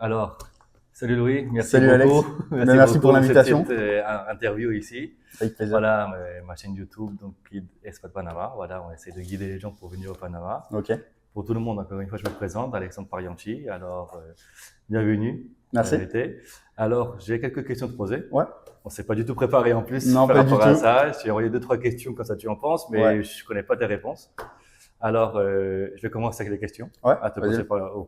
Alors, salut Louis, merci Salut Alex, beaucoup. merci pour l'invitation. Pour cette interview ici. Avec plaisir. Voilà, ma chaîne YouTube, donc Guide Expat Panama. Voilà, on essaie de guider les gens pour venir au Panama. Ok, Pour tout le monde, encore une fois, je me présente, Alexandre Parianchi. Alors, bienvenue. merci. Invité. Alors, j'ai quelques questions à te poser. Ouais, On s'est pas du tout préparé en plus non, par pas du rapport à tout. ça. J'ai envoyé 2-3 questions comme ça tu en penses, mais Ouais. je connais pas tes réponses. Alors, je vais commencer avec des questions Ouais, à te vas-y. poser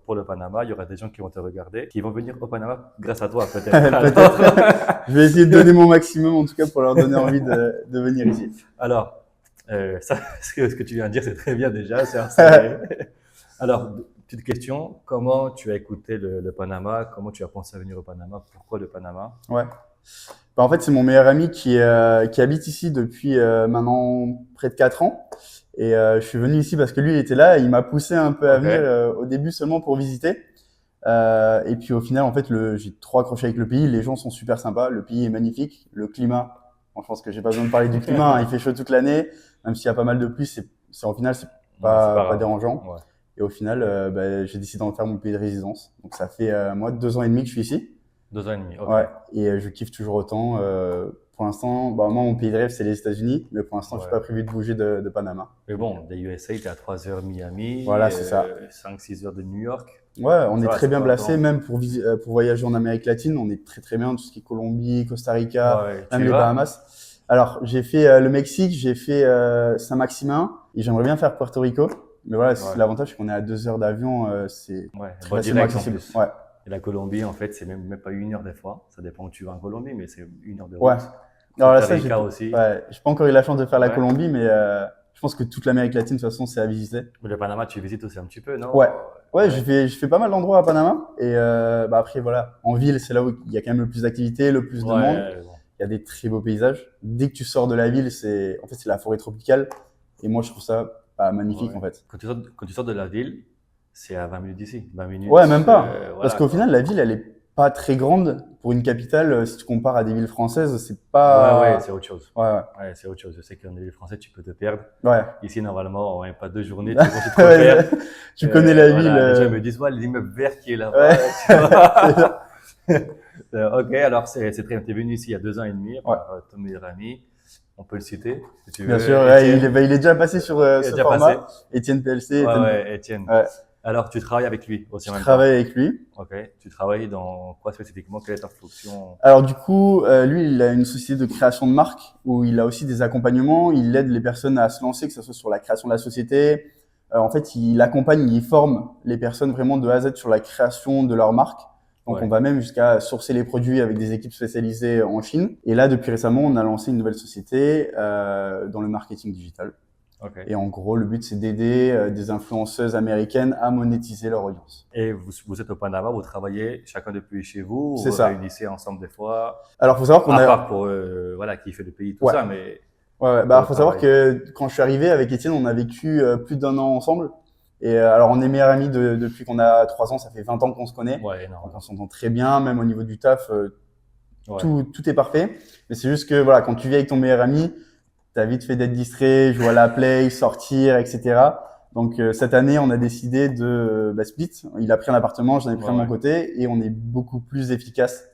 pour le Panama. Il y aura des gens qui vont te regarder, qui vont venir au Panama grâce à toi, peut-être. Peut-être. Je vais essayer de donner mon maximum, en tout cas, pour leur donner envie de venir ici. Alors, ça, ce que tu viens de dire, c'est très bien déjà. Alors, petite question. Comment tu as écouté le Panama? Comment tu as pensé à venir au Panama? Pourquoi le Panama? Ouais. Bah, en fait, c'est mon meilleur ami qui habite ici depuis maintenant près de 4 ans. Et je suis venu ici parce que lui, il était là et il m'a poussé un peu à Ok. venir au début seulement pour visiter. Et puis au final, en fait, j'ai trop accroché avec le pays. Les gens sont super sympas. Le pays est magnifique. Le climat, bon, je pense que j'ai pas besoin de parler du climat, hein. Il fait chaud toute l'année. Même s'il y a pas mal de pluie, au final, c'est Ouais, c'est pas grave. dérangeant. Ouais. Et au final, j'ai décidé d'en faire mon pays de résidence. Donc ça fait moi 2 ans et demi que je suis ici. 2 ans et demi. Ok. Ouais. Et je kiffe toujours autant. Pour l'instant, bah, moi, mon pays de rêve, c'est les États-Unis. Mais pour l'instant, je Ouais. suis pas prévu de bouger de Panama. Mais bon, des USA, tu es à 3 heures Miami, Voilà, c'est ça. 5-6 heures de New York. Ouais, on Ça est va, très c'est bien pas placé, tant. même pour voyager en Amérique latine, on est très très bien, tout ce qui est Colombie, Costa Rica, Ouais, même tu y les vas? Bahamas. Alors, j'ai fait le Mexique, j'ai fait Saint-Maximin, et j'aimerais bien faire Puerto Rico. Mais voilà, Ouais. l'avantage, c'est qu'on est à 2 heures d'avion, c'est Ouais, très bon, facilement direct en accessible. plus. Ouais, Et la Colombie, en fait, c'est même pas 1 heure des fois. Ça dépend où tu vas en Colombie, mais c'est 1 heure de ouais. route. Alors là, Costa ça, Rica aussi. j'ai pas encore eu la chance de faire la Ouais. Colombie, mais je pense que toute l'Amérique latine, de toute façon, c'est à visiter. Mais le Panama, tu visites aussi un petit peu, non? Ouais, ouais, Ouais. j'ai fait pas mal d'endroits à Panama. Et bah après, voilà, en ville, c'est là où il y a quand même le plus d'activités, le plus de monde. Ouais, bon. Il y a des très beaux paysages. Dès que tu sors de la ville, c'est la forêt tropicale. Et moi, je trouve ça magnifique, Ouais. en fait. Quand tu sors de la ville, c'est à 20 minutes d'ici. 20 Ouais, minutes, même pas. Parce voilà qu'au quoi. final, la ville, elle est pas très grande pour une capitale. Si tu compares à des villes françaises, c'est Ouais, c'est pas. autre chose. Ouais, Ouais, c'est autre chose. Je sais qu'en ville français, tu peux te perdre. ouais. Ici, normalement, ouais, pas 2 journées, Ouais. tu te repères. Tu connais la ville. Voilà, les gens me disent, ouais, l'immeuble vert qui est Ouais. là-bas, tu C'est vois. ça. Ok, alors c'est très bien. Tu es venu ici il y a 2 ans et demi Ouais. par ton meilleur ami. On peut le citer, si tu Bien veux. sûr, ouais, Étienne, il est déjà passé sur il est ce déjà passé. format. Étienne PLC, Ouais, Étienne. ouais, Étienne. Ouais. Alors, tu travailles avec lui aussi Je en même temps. travaille avec lui. Ok. Tu travailles dans quoi spécifiquement? Quelle est ta fonction? Alors du coup, lui, il a une société de création de marque où il a aussi des accompagnements. Il aide les personnes à se lancer, que ce soit sur la création de la société. En fait, il accompagne, il forme les personnes vraiment de A à Z sur la création de leur marque. Donc, Ouais. on va même jusqu'à sourcer les produits avec des équipes spécialisées en Chine. Et là, depuis récemment, on a lancé une nouvelle société dans le marketing digital. Ok. Et en gros, le but, c'est d'aider des influenceuses américaines à monétiser leur audience. Et vous êtes au Panama, vous travaillez chacun depuis chez vous, ou C'est vous ça. réunissez ensemble des fois, Alors, faut savoir qu'on à a... part pour voilà qui fait le pays tout Ouais. ça, mais Ouais, pour bah le faut savoir travail. que quand je suis arrivé avec Étienne, on a vécu plus d'1 an ensemble. Et alors on est meilleurs amis depuis qu'on a 3 ans, ça fait 20 ans qu'on se connaît. Ouais, Donc non. on s'entend très bien, même au niveau du taf, Ouais. tout est parfait. Mais c'est juste que voilà, quand tu vis avec ton meilleur ami, t'as vite fait d'être distrait, jouer à la play, sortir, etc. Donc cette année, on a décidé de split. Il a pris un appartement, j'en ai pris un de mon côté, et on est beaucoup plus efficace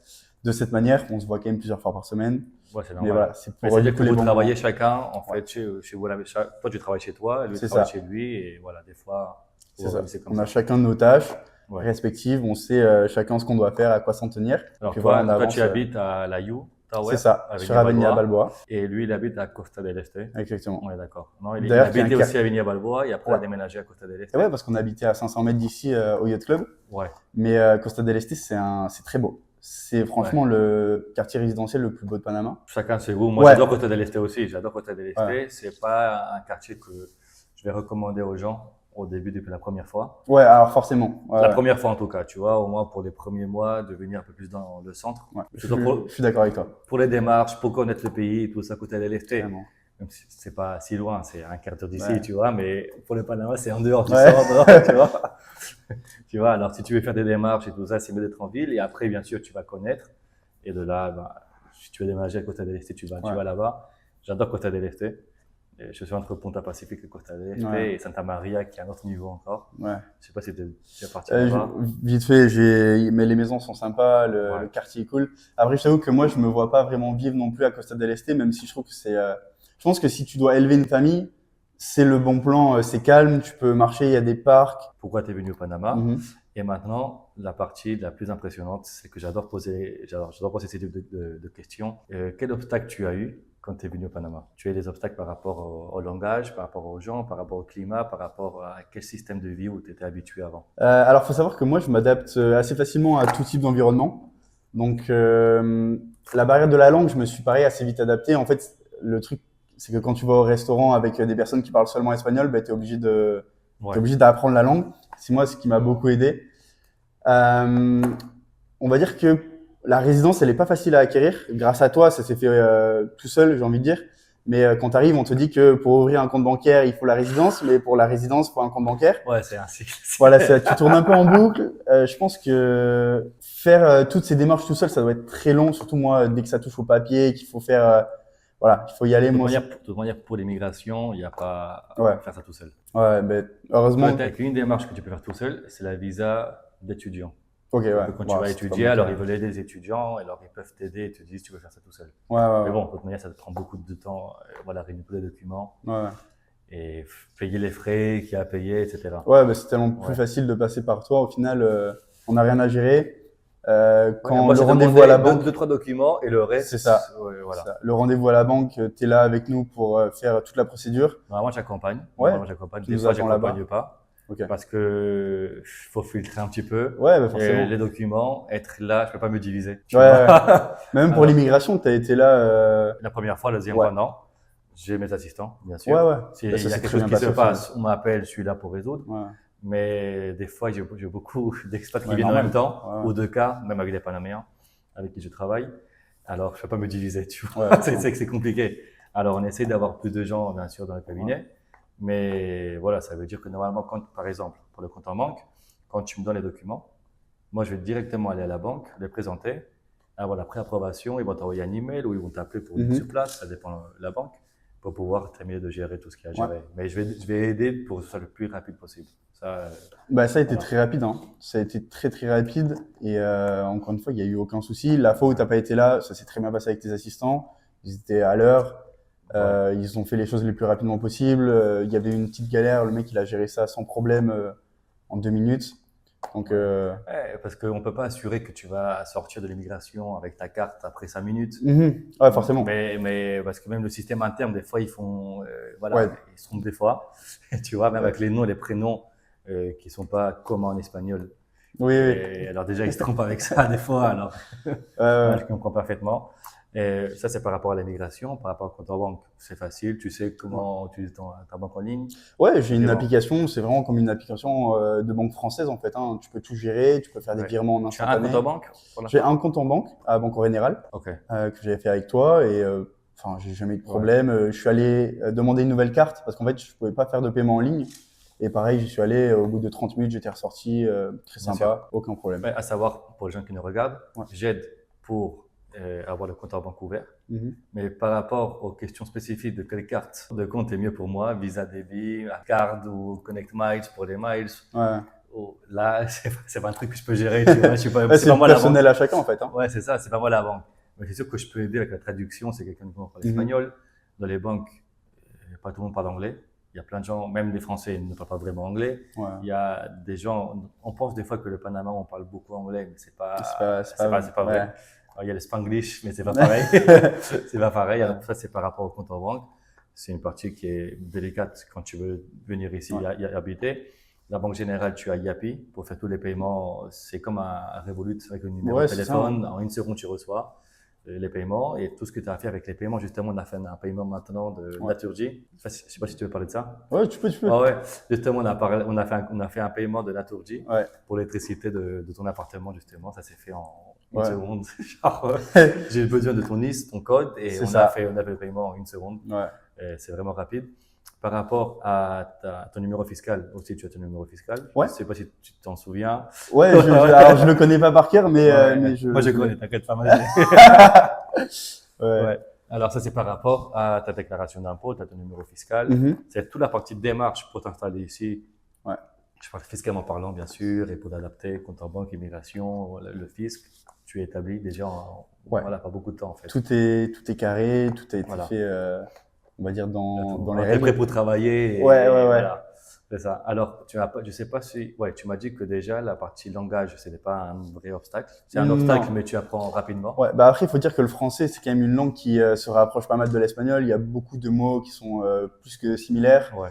de cette manière. On se voit quand même plusieurs fois par semaine. Ouais, c'est Mais normal. voilà, c'est Mais pour c'est-à-dire du coup que les vous bons travaillez moments. chacun, en Ouais. fait, chez vous, toi tu travailles chez toi, lui C'est travaille ça. chez lui, et voilà, des fois, vous C'est ça. organisez comme On a ça. chacun nos tâches Ouais. respectives, on sait chacun ce qu'on doit faire, à quoi s'en tenir. Et Alors puis voilà, on toi avance. tu habites à La You C'est Tower, ça, sur Avenida Avenida Balboa, Balboa. et lui il habite à Costa del Este. Exactement. Ouais, d'accord. Non, il D'ailleurs, habitait aussi à Avenida Balboa, et après il a Ouais. déménagé à Costa del Este. Et ouais, parce qu'on habitait à 500 mètres d'ici au Yacht Club. Ouais. Mais Costa del Este, c'est très beau. C'est franchement le quartier résidentiel le plus beau de Panama. Chacun chez vous. Moi, Ouais. j'adore Costa del Este aussi. J'adore Costa del Este. Ouais. C'est pas un quartier que je vais recommander aux gens au début depuis la première fois. Ouais, alors forcément. La première fois en tout cas, tu vois, au moins pour les premiers mois, de venir un peu plus dans le centre. Ouais. Je Surtout suis d'accord avec toi. pour les démarches, pour connaître le pays, tout ça, Costa del Este. Vraiment. Même si c'est pas si loin, c'est un quart d'heure d'ici, Ouais. tu vois, mais pour le Panama, c'est en dehors du Ouais. centre, tu vois. Tu vois, alors si tu veux faire des démarches et tout ça, c'est mieux d'être en ville. Et après, bien sûr, tu vas connaître. Et de là, si tu veux déménager à Costa del Este, tu vas là-bas. J'adore Costa del Este. Et je suis entre Punta Pacific et Costa del Este Ouais. et Santa Maria qui est à un autre niveau encore. Ouais. Je sais pas si tu es parti là-bas. Vite fait, mais les maisons sont sympas, le quartier est cool. Après, je t'avoue que moi, je me vois pas vraiment vivre non plus à Costa del Este, même si je trouve que je pense que si tu dois élever une famille, c'est le bon plan, c'est calme, tu peux marcher, il y a des parcs. Pourquoi tu es venu au Panama? Mhm. Et maintenant, la partie la plus impressionnante, c'est que j'adore poser ce type de questions. Quel obstacle tu as eu quand tu es venu au Panama? Tu as eu des obstacles par rapport au langage, par rapport aux gens, par rapport au climat, par rapport à quel système de vie où tu étais habitué avant? Alors, faut savoir que moi, je m'adapte assez facilement à tout type d'environnement. Donc, la barrière de la langue, je me suis pareil assez vite adapté. En fait, le truc, c'est que quand tu vas au restaurant avec des personnes qui parlent seulement espagnol, bah, t'es obligé d'apprendre la langue. C'est moi ce qui m'a beaucoup aidé. On va dire que la résidence, elle est pas facile à acquérir. Grâce à toi, ça s'est fait tout seul, j'ai envie de dire. Mais quand tu arrives, on te dit que pour ouvrir un compte bancaire, il faut la résidence, mais pour la résidence, il faut un compte bancaire. Ouais, c'est un cycle. Voilà, tu tournes un peu en boucle. Je pense que faire toutes ces démarches tout seul, ça doit être très long. Surtout moi, dès que ça touche au papier, qu'il faut faire, voilà, il faut y aller. De toute manière, pour l'immigration, il n'y a pas à faire ça tout seul. Ouais, ben heureusement. Peut-être qu'une démarche que tu peux faire tout seul, c'est la visa d'étudiant. Ok, ouais. Quand tu vas étudier, alors ils veulent aider les étudiants, alors ils peuvent t'aider et te disent tu veux faire ça tout seul. Ouais. Mais bon, de toute manière, ça te prend beaucoup de temps. Voilà, réunir tous les documents. Ouais. Et payer les frais qu'il y a à payer, etc. Ouais, bah, c'est tellement plus facile de passer par toi. Au final, on n'a rien à gérer. Quand le rendez-vous à la banque, 2-3 documents et le reste, c'est ça. Voilà. Ça. Le rendez-vous à la banque, tu es là avec nous pour faire toute la procédure. Moi, j'accompagne. Ouais. Des fois, j'accompagne pas. Okay. Parce que faut filtrer un petit peu. Ouais, bah forcément. Et les documents, être là, je peux pas me diviser. Ouais. Même pour l'immigration, tu as été là. La première fois, la deuxième fois, non. J'ai mes assistants, bien sûr. Ouais. S'il y a quelque chose qui se passe, on m'appelle, je suis là pour résoudre. Ouais. Mais des fois, j'ai beaucoup d'expats qui viennent en même temps, ou 2 cas, même avec des Panaméens avec qui je travaille. Alors, je peux pas me diviser, tu vois. C'est compliqué. Alors, on essaie d'avoir plus de gens, bien sûr, dans le cabinet. Ouais. Mais voilà, ça veut dire que normalement, par exemple, pour le compte en banque, quand tu me donnes les documents, moi, je vais directement aller à la banque, les présenter, avoir la préapprobation, ils vont t'envoyer un email ou ils vont t'appeler pour venir sur place, ça dépend de la banque, pour pouvoir terminer de gérer tout ce qu'il y a à gérer. Ouais. Mais je vais aider pour que ce soit le plus rapide possible. Ça a été très rapide, hein. Ça a été très rapide et encore une fois, il n'y a eu aucun souci. La fois où tu n'as pas été là, ça s'est très bien passé avec tes assistants. Ils étaient à l'heure. Ils ont fait les choses les plus rapidement possible. Il y avait une petite galère, le mec il a géré ça sans problème en 2 minutes. Donc, parce qu'on ne peut pas assurer que tu vas sortir de l'immigration avec ta carte après 5 minutes. Ouais, forcément. Mais parce que même le système interne, des fois, ils font, ils se trompent des fois. Tu vois, même avec les noms et les prénoms qui ne sont pas communs en espagnol. Oui. Alors déjà, ils se trompent avec ça des fois. Alors, je comprends parfaitement. Et ça, c'est par rapport à l'immigration. Par rapport au compte en banque, c'est facile. Tu sais comment utiliser ta banque en ligne. Ouais, j'ai une application. C'est vraiment comme une application de banque française, en fait. Hein. Tu peux tout gérer. Tu peux faire des virements en instantané. Tu as un compte en banque? J'ai un compte en banque à Banco Général que j'avais fait avec toi. Et j'ai jamais eu de problème. Je suis allé demander une nouvelle carte parce qu'en fait, je pouvais pas faire de paiement en ligne. Et pareil, j'y suis allé, au bout de 30 minutes, j'étais ressorti, très sympa, aucun problème. À savoir, pour les gens qui nous regardent, j'aide pour avoir le compte en banque ouvert. Mais par rapport aux questions spécifiques de quelle carte de compte est mieux pour moi, Visa Débit, Card ou Connect Miles pour les miles. Là, c'est pas un truc que je peux gérer. Tu vois, je suis pas, c'est pas moi personnel à chacun en fait. Hein. Ouais, c'est ça, c'est pas moi la banque. Mais c'est sûr que je peux aider avec la traduction, c'est quelqu'un qui parle espagnol. Dans les banques, pas tout le monde parle anglais. Il y a plein de gens, même des Français, ne parlent pas vraiment anglais. Il y a des gens, on pense des fois que le Panama, on parle beaucoup anglais, mais c'est pas vrai. Il y a le Spanglish, mais c'est pas pareil. C'est pas pareil. Alors, ça, c'est par rapport au compte en banque. C'est une partie qui est délicate quand tu veux venir ici y habiter. La Banque Générale, tu as Yapi pour faire tous les paiements. C'est comme un Revolut avec le numéro de téléphone. En 1 seconde, tu reçois les paiements et tout ce que tu as fait avec les paiements. Justement, on a fait un paiement maintenant de Naturgy. Je ne sais pas si tu veux parler de ça. Ouais, tu peux. Justement, on a fait un paiement de Naturgy pour l'électricité de ton appartement. Justement, ça s'est fait en 1 seconde. Genre, j'ai besoin de ton NIS, ton code et on a fait le paiement en 1 seconde. C'est vraiment rapide. Par rapport à ton numéro fiscal, aussi tu as ton numéro fiscal. Je ne sais pas si tu t'en souviens. Alors je le connais pas par cœur, mais moi je connais, t'inquiète pas. Alors ça, c'est par rapport à ta déclaration d'impôt, tu as ton numéro fiscal. C'est toute la partie de démarche pour t'installer ici. Ouais. Je parle fiscalement parlant, bien sûr, et pour t'adapter, compte en banque, immigration, le fisc. Tu es établi déjà voilà, pas beaucoup de temps en fait. Tout est carré, tout a été fait, on va dire, dans les règles. Tu es prêt pour travailler. Ouais. Voilà. C'est ça. Alors, je sais pas si, tu m'as dit que déjà la partie langage, ce n'est pas un vrai obstacle. C'est un obstacle, mais tu apprends rapidement. Ouais, bah après, il faut dire que le français, c'est quand même une langue qui se rapproche pas mal de l'espagnol. Il y a beaucoup de mots qui sont plus que similaires. Ouais.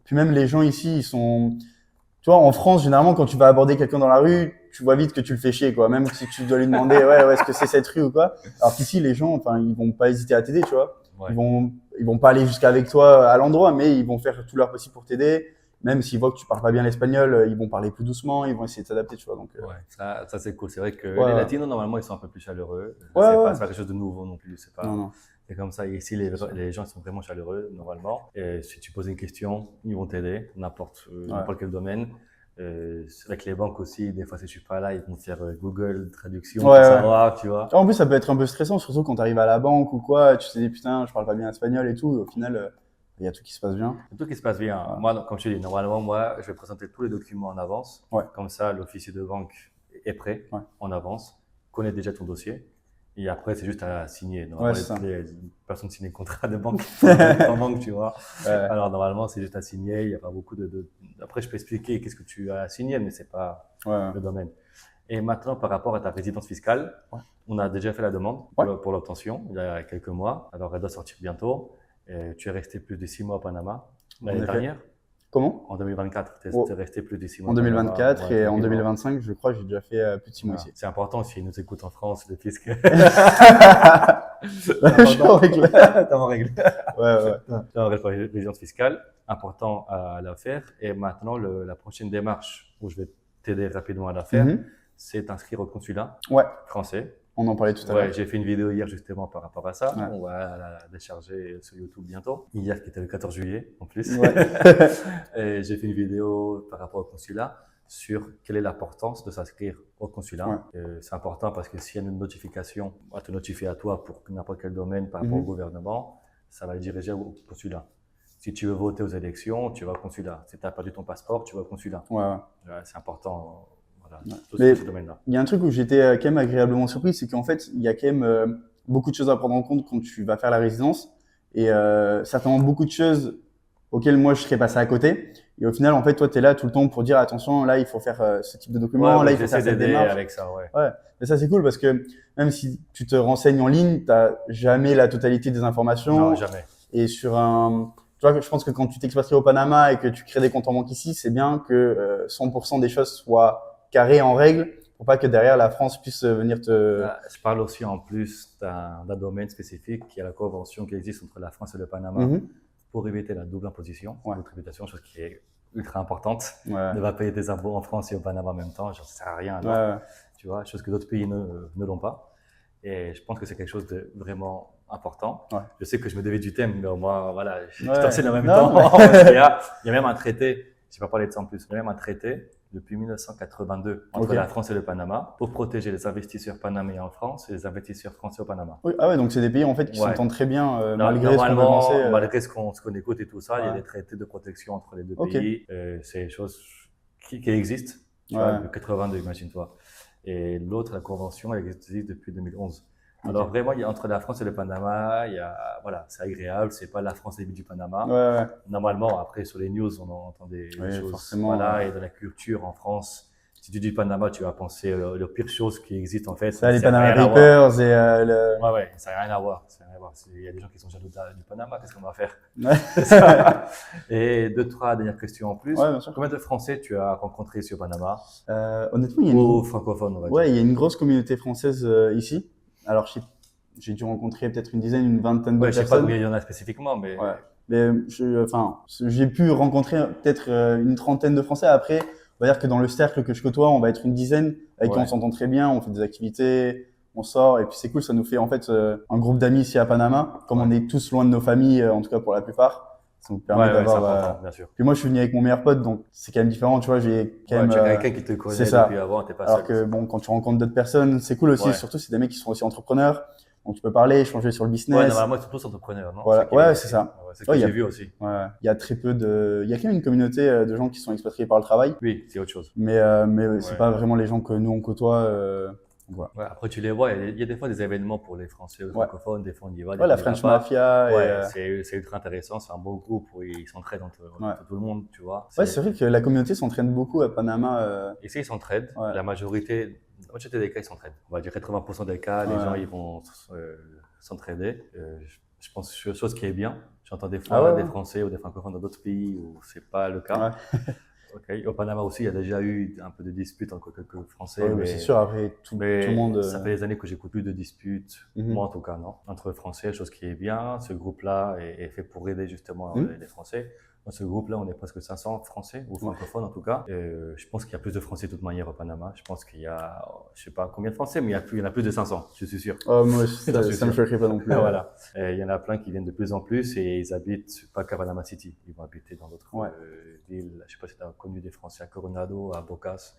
Puis même les gens ici, ils sont, tu vois, en France, généralement, quand tu vas aborder quelqu'un dans la rue, tu vois vite que tu le fais chier, quoi. Même si tu dois lui demander, ouais, est-ce que c'est cette rue ou quoi. Alors qu'ici, les gens, enfin, ils vont pas hésiter à t'aider, tu vois. Ouais. Ils vont pas aller jusqu'avec toi à l'endroit, mais ils vont faire tout leur possible pour t'aider. Même s'ils voient que tu parles pas bien l'espagnol, ils vont parler plus doucement, ils vont essayer de s'adapter, tu vois. Donc, ouais, ça c'est cool. C'est vrai que les Latinos, normalement, ils sont un peu plus chaleureux. C'est pas quelque chose de nouveau non plus. C'est pas. Non. C'est comme ça. Ici, les gens sont vraiment chaleureux, normalement. Et si tu poses une question, ils vont t'aider, n'importe quel domaine. Avec les banques aussi, des fois, si je suis pas là, ils vont faire Google Traduction pour savoir, tu vois. En plus, ça peut être un peu stressant, surtout quand tu arrives à la banque ou quoi. Tu te dis, putain, je parle pas bien espagnol et tout. Et au final, il y a tout qui se passe bien. Tout qui se passe bien. Ouais. Moi, comme je te dis, normalement, je vais présenter tous les documents en avance. Ouais. Comme ça, l'officier de banque est prêt en avance, connaît déjà ton dossier. Et après, c'est juste à signer. Normalement, les personnes signent le contrat de banque en banque, tu vois. Alors, normalement, c'est juste à signer. Il n'y a pas beaucoup de... Après, je peux expliquer qu'est-ce que tu as signé, mais c'est pas le domaine. Et maintenant, par rapport à ta résidence fiscale, on a déjà fait la demande pour l'obtention il y a quelques mois. Alors, elle doit sortir bientôt. Et tu es resté plus de 6 mois à Panama l'année dernière. Comment? En 2024, tu es resté plus de 6 mois. En 2024 et en 2025, je crois, j'ai déjà fait plus de 6 mois ici. C'est important s'ils nous écoutent en France, le fisc. Je suis en règle. T'es en règle. Ouais. T'es en règle pour la résidence fiscale, important à la faire. Et maintenant, la prochaine démarche où je vais t'aider rapidement à la faire, c'est t'inscrire au consulat français. On en parlait tout à l'heure. J'ai fait une vidéo hier justement par rapport à ça. On va la décharger sur YouTube bientôt. Hier, qui était le 14 juillet en plus. Et j'ai fait une vidéo par rapport au consulat sur quelle est l'importance de s'inscrire au consulat. C'est important parce que s'il y a une notification, on va te notifier à toi pour n'importe quel domaine par rapport au gouvernement, ça va le diriger au consulat. Si tu veux voter aux élections, tu vas au consulat. Si tu n'as perdu ton passeport, tu vas au consulat. C'est important. Mais il y a un truc où j'étais quand même agréablement surpris, c'est qu'en fait, il y a quand même beaucoup de choses à prendre en compte quand tu vas faire la résidence et certainement beaucoup de choses auxquelles moi je serais passé à côté. Et au final, en fait, toi, tu es là tout le temps pour dire attention, là, il faut faire ce type de document, là, il faut faire cette démarche. Avec ça, Mais ça, c'est cool parce que même si tu te renseignes en ligne, tu n'as jamais la totalité des informations. Non, jamais. Et sur tu vois, je pense que quand tu t'expatries au Panama et que tu crées des comptes en banque ici, c'est bien que 100% des choses soient carré en règle pour pas que derrière la France puisse venir te... Je parle aussi en plus d'un domaine spécifique qui est la convention qui existe entre la France et le Panama pour éviter la double imposition, la tributation, chose qui est ultra importante. Ne pas payer des impôts en France et au Panama en même temps, ça sert à rien. Tu vois, chose que d'autres pays ne l'ont pas. Et je pense que c'est quelque chose de vraiment important. Je sais que je me devais du thème, mais au moins, voilà, je t'enseigne en même temps. Il y a même un traité, je ne vais pas parler de ça en plus, il y a même un traité depuis 1982 entre la France et le Panama pour protéger les investisseurs panaméens en France et les investisseurs français au Panama. Donc c'est des pays en fait qui s'entendent très bien malgré ce qu'on peut penser. Malgré ce qu'on écoute et tout ça, il y a des traités de protection entre les deux pays. C'est des choses qui existent. Tu vois, depuis 82, imagine-toi. Et l'autre, la convention, elle existe depuis 2011. Alors vraiment, entre la France et le Panama, c'est agréable, c'est pas la France et du Panama. Normalement, après sur les news, on entend des choses, et dans la culture en France. Si tu dis Panama, tu vas penser les pires choses qui existent en fait. Ça, les Panama Papers et ça n'a rien à voir. Il y a des gens qui sont jaloux du Panama, qu'est-ce qu'on va faire? Et 2-3 dernières questions en plus. Combien de Français tu as rencontrés ici au Panama? Honnêtement, il y a francophones, on va dire. Il y a une grosse communauté française ici. Alors, j'ai dû rencontrer peut-être une dizaine, une vingtaine de personnes. Je sais pas combien il y en a spécifiquement, mais... Mais j'ai pu rencontrer peut-être une trentaine de Français. Après, on va dire que dans le cercle que je côtoie, on va être une dizaine avec qui on s'entend très bien, on fait des activités, on sort et puis c'est cool, ça nous fait en fait un groupe d'amis ici à Panama. Comme on est tous loin de nos familles, en tout cas pour la plupart, ça nous permet d'avoir... bien sûr. Puis moi, je suis venu avec mon meilleur pote, donc c'est quand même différent, tu vois, j'ai quand même... Tu as quelqu'un qui te connaît depuis avant, t'es pas seul. Alors que bon, quand tu rencontres d'autres personnes, c'est cool aussi, surtout c'est des mecs qui sont aussi entrepreneurs. Donc tu peux parler, échanger sur le Ouais, business. normalement, ils sont tous entrepreneurs, non? Voilà. Ouais, c'est ça. Ouais, c'est ce que j'ai vu aussi. Ouais, il y a très peu de. Il y a quand même une communauté de gens qui sont expatriés par le travail, Oui, c'est autre chose. mais c'est Ouais. pas vraiment les gens que nous on côtoie. Voilà. Ouais, après, tu les vois, il y a des fois des événements pour les Français ou les Ouais. francophones, des fois on y va. Des Ouais, la fois, on y va French pas. Mafia. Ouais, c'est ultra intéressant, c'est un beau groupe où ils s'entraident entre tout le monde, tu vois. Ouais, c'est vrai que la communauté s'entraîne beaucoup à Panama. Ici, ils s'entraident. Ouais. La majorité des cas, ils s'entraident. On va dire 80% des cas, les Ouais. gens, ils vont s'entraider. Je pense que chose qui est bien. J'entends des fois Ah ouais. des Français ou des francophones dans d'autres pays où c'est pas le cas. Ouais. Okay. Au Panama aussi, il y a déjà eu un peu de disputes entre quelques Français. Ouais, mais c'est sûr, après tout le monde. Ça fait des années que j'écoute plus de disputes, moi en tout cas, non, entre Français, chose qui est bien. Ce groupe-là est fait pour aider justement les Français. Dans ce groupe-là, on est presque 500 Français, ou francophones en tout cas. Je pense qu'il y a plus de Français de toute manière au Panama. Je pense qu'il y a, je sais pas combien de Français, mais il y en a plus de 500, je suis sûr. Oh, moi, ça me choquerait pas non plus. Voilà. Il y en a plein qui viennent de plus en plus et ils habitent pas qu'à Panama City. Ils vont habiter dans d'autres villes. Je sais pas si tu as connu des Français à Coronado, à Bocas.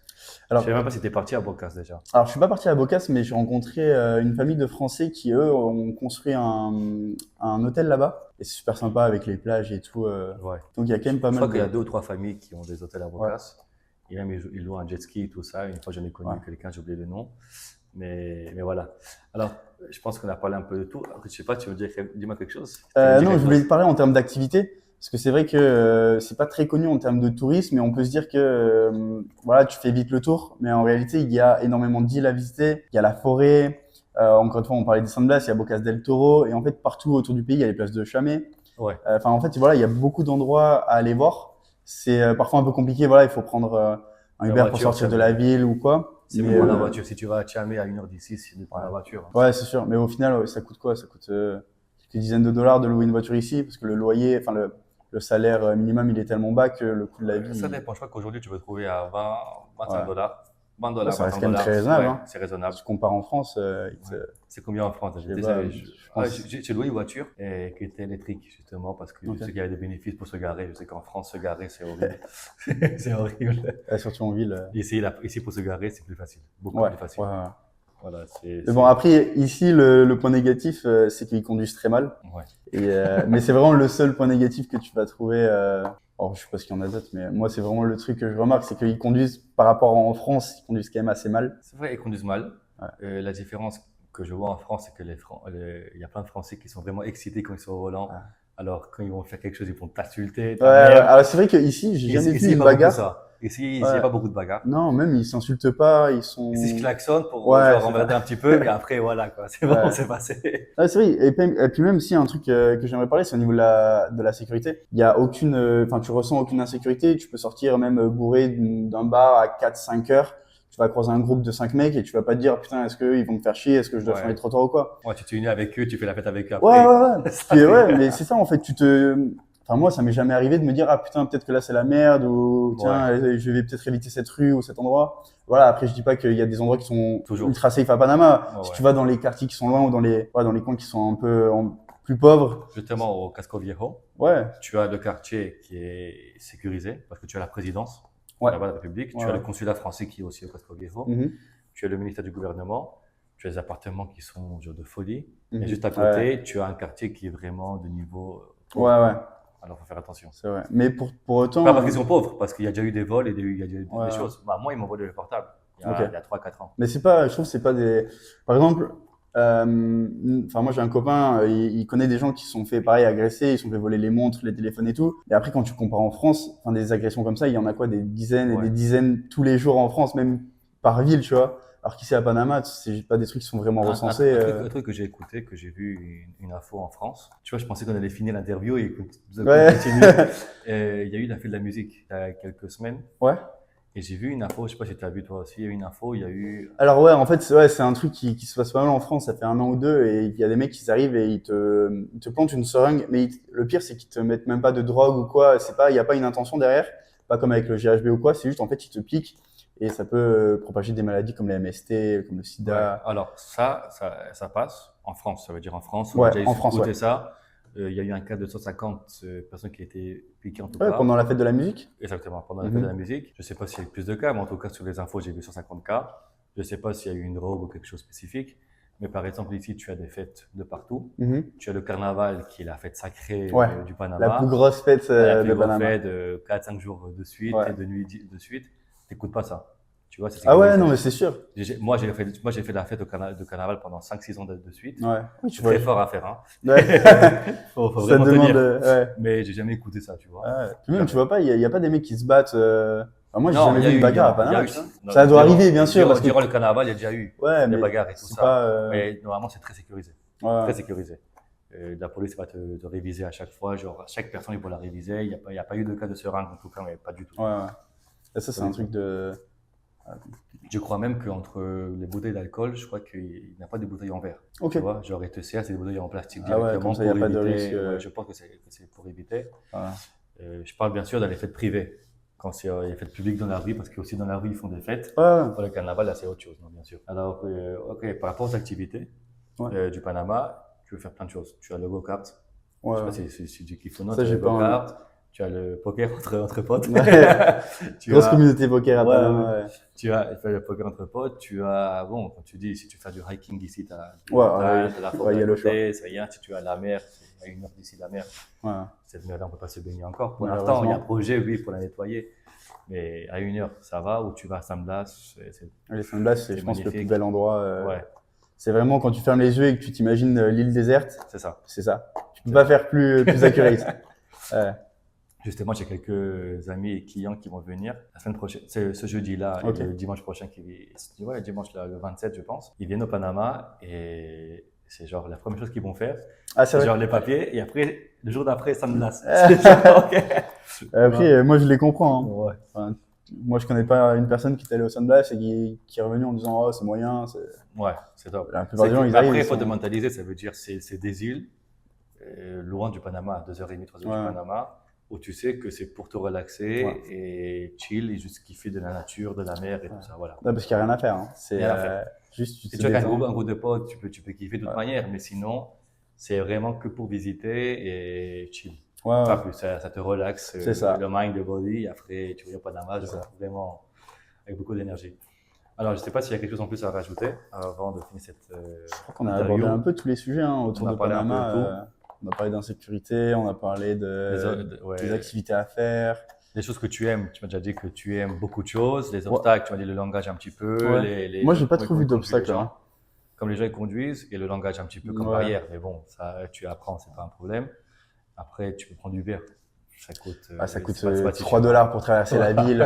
Alors, je sais même pas si tu es parti à Bocas déjà. Alors, je suis pas parti à Bocas, mais j'ai rencontré une famille de Français qui, eux, ont construit un hôtel là-bas. Et c'est super sympa avec les plages et tout. Ouais. Donc, il y a quand même pas mal Je crois qu'il y a 2 ou 3 familles qui ont des hôtels à Bocas. Et même, ils louent un jet ski et tout ça. Une fois, j'en ai connu quelqu'un, j'ai oublié le nom. Mais voilà. Alors, je pense qu'on a parlé un peu de tout. Je sais pas, tu veux dire, dis-moi quelque chose? Non, je voulais te parler en termes d'activité. Parce que c'est vrai que c'est pas très connu en termes de tourisme, mais on peut se dire que voilà, tu fais vite le tour. Mais en réalité, il y a énormément d'îles à visiter. Il y a la forêt. Encore une fois, on parlait des San Blas, il y a Bocas del Toro. Et en fait, partout autour du pays, il y a les places de Chamé. Ouais. Enfin, en fait, voilà, il y a beaucoup d'endroits à aller voir. C'est parfois un peu compliqué. Voilà, il faut prendre un Uber pour sortir de la ville ou quoi. C'est mieux prendre la voiture. Si tu vas à Chamé à 1h d'ici, c'est de prendre la voiture. Ouais, c'est sûr. Mais au final, ça coûte quoi? Ça coûte quelques dizaines de dollars de louer une voiture ici, parce que le loyer, enfin le salaire minimum, il est tellement bas que le coût de la vie. Ça dépend. Je crois qu'aujourd'hui, tu peux trouver à 25 dollars. 20 dollars. Ça reste quand même très raisonnable. Ouais, c'est raisonnable. Si tu compares en France. C'est combien en France? J'ai loué une voiture qui était électrique, justement, parce que je sais qu'il y avait des bénéfices pour se garer. Je sais qu'en France, se garer, c'est horrible. C'est horrible. Surtout en ville. Ici, pour se garer, c'est plus facile. Beaucoup plus facile. Ouais. Voilà, mais bon, après, ici, le point négatif, c'est qu'ils conduisent très mal. Ouais. Mais c'est vraiment le seul point négatif que tu vas trouver. Alors, je sais pas ce qu'il y en a d'autres, mais moi, c'est vraiment le truc que je remarque, c'est qu'ils conduisent, par rapport en France, ils conduisent quand même assez mal. C'est vrai, ils conduisent mal. La différence que je vois en France, c'est que il y a plein de Français qui sont vraiment excités quand ils sont au volant. Alors, quand ils vont faire quelque chose, ils vont t'insulter. Alors c'est vrai qu'ici, j'ai jamais vu une bagarre. Ici, il n'y a pas beaucoup de bagarres. Non, même ils s'insultent pas, ils sont. Ici, je klaxonne pour emmerder un petit peu, mais après, voilà, quoi. C'est bon, c'est passé. C'est vrai. Et puis même si un truc que j'aimerais parler, c'est au niveau de la sécurité. Il y a tu ressens aucune insécurité. Tu peux sortir même bourré d'un bar à 4-5 heures. Tu vas croiser un groupe de 5 mecs et tu vas pas te dire, putain, est-ce qu'ils vont me faire chier? Est-ce que je dois faire les trottoirs ou quoi? Ouais, tu t'unis avec eux, tu fais la fête avec eux après. Ouais, mais c'est ça, en fait, enfin, moi, ça m'est jamais arrivé de me dire, ah putain, peut-être que là, c'est la merde, ou tiens, je vais peut-être éviter cette rue ou cet endroit. Voilà, après, je dis pas qu'il y a des endroits qui sont ultra safe à Panama. Si tu vas dans les quartiers qui sont loin ou dans les coins qui sont un peu plus pauvres. Justement, au Casco Viejo, tu as le quartier qui est sécurisé parce que tu as la présidence là-bas de la République, tu as le consulat français qui est aussi au Casco Viejo, tu as le ministère du gouvernement, tu as les appartements qui sont de folie, et juste à côté, tu as un quartier qui est vraiment de niveau. Alors, faut faire attention. C'est vrai. Mais pour autant. Pas parce qu'ils sont pauvres, parce qu'il y a déjà eu des vols et il y a des choses. Bah, moi, ils m'ont volé le portable il y a 3-4 ans. Mais je trouve que c'est pas des. Par exemple, moi, j'ai un copain, il connaît des gens qui se sont fait pareil agresser, ils se sont fait voler les montres, les téléphones et tout. Et après, quand tu compares en France, des agressions comme ça, il y en a des dizaines et des dizaines tous les jours en France, même par ville, tu vois. Alors qu'ici à Panama, c'est pas des trucs qui sont vraiment recensés. Un truc que j'ai écouté, que j'ai vu une info en France. Tu vois, je pensais qu'on allait finir l'interview et qu'on continue. Il y a eu la fête de la musique il y a quelques semaines. Ouais. Et j'ai vu une info, je sais pas si tu as vu toi aussi, il y a eu une info, il y a eu... Alors en fait, c'est un truc qui se passe pas mal en France, ça fait 1 an ou 2, et il y a des mecs qui arrivent et ils te plantent une seringue, mais le pire, c'est qu'ils te mettent même pas de drogue ou quoi, il y a pas une intention derrière, pas comme avec le GHB ou quoi, c'est juste, en fait, ils te piquent. Et ça peut propager des maladies comme les MST, comme le sida. Alors ça passe en France, ça veut dire en France. On a déjà écouté ça. Il y a eu un cas de 150 personnes qui étaient piquées en tout cas. Pendant la fête de la musique. Exactement, pendant la fête de la musique. Je ne sais pas s'il y a eu plus de cas, mais en tout cas sur les infos, j'ai vu 150 cas. Je ne sais pas s'il y a eu une drogue ou quelque chose de spécifique. Mais par exemple, ici, tu as des fêtes de partout. Mhm. Tu as le carnaval qui est la fête sacrée Ouais. du Panama. La plus grosse fête La plus de grosse Panama. fête de 4-5 jours de suite Ouais. et de nuit de suite. T'écoutes pas ça. Tu vois, c'est Ah ouais, sécurisé. non, mais c'est sûr. Moi, j'ai fait la fête de carnaval pendant 5-6 ans de suite. Ouais. Oui, C'est très fort à faire, hein. Ouais. Faut Ça vraiment demande, tenir. ouais. Mais j'ai jamais écouté ça, tu vois. Ouais. Puis même, tu vois pas, il y a pas des mecs qui se battent. Enfin, moi, j'ai Non, jamais il y a vu eu, une bagarre à il y a Panama. eu, tu vois. non, Ça doit durant- arriver, bien sûr, durant- parce que durant le carnaval, il y a déjà eu ouais, des mais bagarres et tout c'est ça. pas. Mais normalement, c'est très sécurisé. Ouais. Très sécurisé. La police va te réviser à chaque fois. Genre, chaque personne, il faut la réviser. Il n'y a pas eu de cas de seringue, en tout cas, mais pas du tout. Ouais, ouais. Et ça, c'est un truc de. Je crois même qu'entre les bouteilles d'alcool, je crois qu'il n'y a pas de bouteilles en verre. Ok. Tu vois, genre, ils te servent, c'est des bouteilles en plastique Ah ouais, directement comme ça, il y a pour pas de éviter. risque, Ouais, je pense que c'est pour éviter. Voilà. Je parle bien sûr dans les fêtes privées. Quand c'est les fêtes publiques dans la rue, parce qu'aussi dans la rue, ils font des fêtes. Ouais. Pour le carnaval, là, c'est autre chose, non, bien sûr. Alors, ok, par rapport aux activités Ouais. du Panama, tu veux faire plein de choses. Tu as le go-kart. Ouais. Je sais pas si tu kiffes ou non. Ça, Tu as j'ai le pas envie. go-kart. Tu as le poker entre potes. Ouais. Tu Grosse as- communauté poker à Ouais, Panama. Ouais. Tu as fait le poker entre potes. Tu as, bon, quand tu dis, si tu fais du hiking ici, tu as Ouais, la ouais, forêt il y a à le côté, c'est rien. Si tu as la mer, c'est à 1 heure d'ici la mer. Ouais. Cette mer-là, on ne peut pas se baigner encore. Pour Malheureusement. l'instant, il y a un projet, oui, pour la nettoyer. Mais à 1 heure, ça va. Ou tu vas à San Blas. Les San Blas, c'est, C'est je pense, le plus magnifique. bel endroit. Ouais, C'est vraiment quand tu fermes les yeux et que tu t'imagines l'île déserte, c'est ça. c'est ça. Tu peux pas faire plus accurate. Ouais. Justement, j'ai quelques amis et clients qui vont venir la semaine prochaine. C'est ce jeudi-là Ok. et le dimanche prochain ouais, dimanche là, le 27, je pense. Ils viennent au Panama et c'est genre la première chose qu'ils vont faire, Ah, c'est c'est vrai. genre les papiers et après, le jour d'après, ça me lasse. Après, moi, je les comprends. Hein. Ouais. Enfin, moi, je connais pas une personne qui est allée au San Blas et qui est revenue en disant, oh, c'est moyen. Ouais, c'est top. La plupart des gens, ils Mais arrivent. après, il ils faut sont- te mentaliser, ça veut dire c'est des îles loin du Panama, à 2h30, 3h Ouais. du Panama, où tu sais que c'est pour te relaxer Ouais. et chill et juste kiffer de la nature, de la mer et tout ça. Voilà. Ouais, parce qu'il n'y a rien à faire. Hein. C'est Rien à faire. juste, tu Si te tu as un détends. groupe de potes, tu peux kiffer de toute Ouais. manière, mais sinon, c'est vraiment que pour visiter et chill. Ouais, Pas ouais. plus, ça te relaxe C'est ça. le mind, le body, et après tu reviens au Panama, C'est genre, vraiment avec beaucoup d'énergie. Alors, je ne sais pas s'il y a quelque chose en plus à rajouter avant de finir cette Je crois qu'on a interview. abordé un peu tous les sujets hein, autour On a de parlé un peu de Panama. tout. On a parlé d'insécurité, on a parlé ouais, des activités à faire. les choses que tu aimes. Tu m'as déjà dit que tu aimes beaucoup de choses. Les obstacles, tu m'as dit le langage un petit peu. Ouais. Moi, j'ai pas trop vu d'obstacles. Hein. Comme les gens ils conduisent et le langage un petit peu comme Ouais. barrière. Mais bon, ça, tu apprends, c'est pas un problème. Après, tu peux prendre Uber. Ça coûte, Ah, ça coûte c'est pas si 3 cher. $ pour traverser la ville.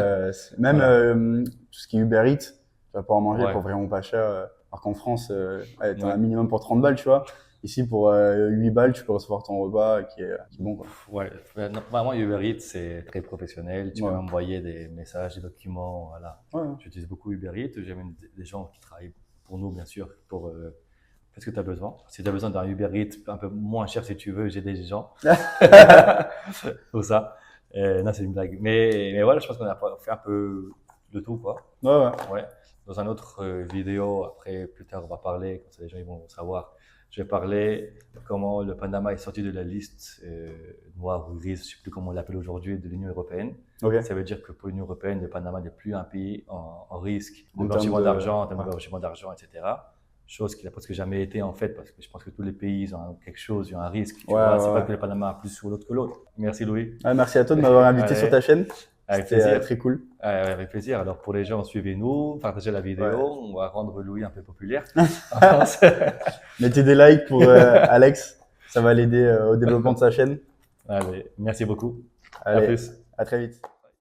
Même Voilà. tout ce qui est Uber Eats, tu vas pas en manger Ouais. pour vraiment pas cher. Alors qu'en France, ouais, t'as Ouais. un minimum pour 30 balles, tu vois. Ici, pour 8 balles, tu peux recevoir ton repas qui est bon. Quoi. Ouais, non, vraiment, Uber Eats, c'est très professionnel. Tu Ouais. peux m'envoyer des messages, des documents. Voilà. Ouais. J'utilise beaucoup Uber Eats. J'ai même des gens qui travaillent pour nous, bien sûr, pour faire ce que tu as besoin. Si tu as besoin d'un Uber Eats un peu moins cher, si tu veux, j'ai des gens. Pour ça. Non, c'est une blague. Mais voilà, je pense qu'on a fait un peu de tout, quoi. Ouais. Ouais. Dans un autre vidéo, après, plus tard, on va parler, comme ça les gens ils vont savoir. Je vais parler de comment le Panama est sorti de la liste noire ou grise, je ne sais plus comment on l'appelle aujourd'hui, de l'Union européenne. Ok. Ça veut dire que pour l'Union européenne, le Panama n'est plus un pays en risque En de termes blanchiment de- d'argent, en termes de ouais. blanchiment d'argent, etc. Chose qui n'a presque jamais été en fait, parce que je pense que tous les pays ils ont quelque chose, ils ont un risque. Tu Ouais, vois, ouais, c'est pas ouais. que le Panama a plus sur l'autre que l'autre. Merci Louis. Ah, merci à toi de m'avoir invité Ouais. sur ta chaîne. Avec C'était plaisir. très cool. Avec plaisir. Alors pour les gens, suivez-nous, partagez la vidéo. Ouais. On va rendre Louis un peu populaire en France. Mettez des likes pour Alex. Ça va l'aider au développement de sa chaîne. Allez, merci beaucoup. À Allez, plus. à très vite.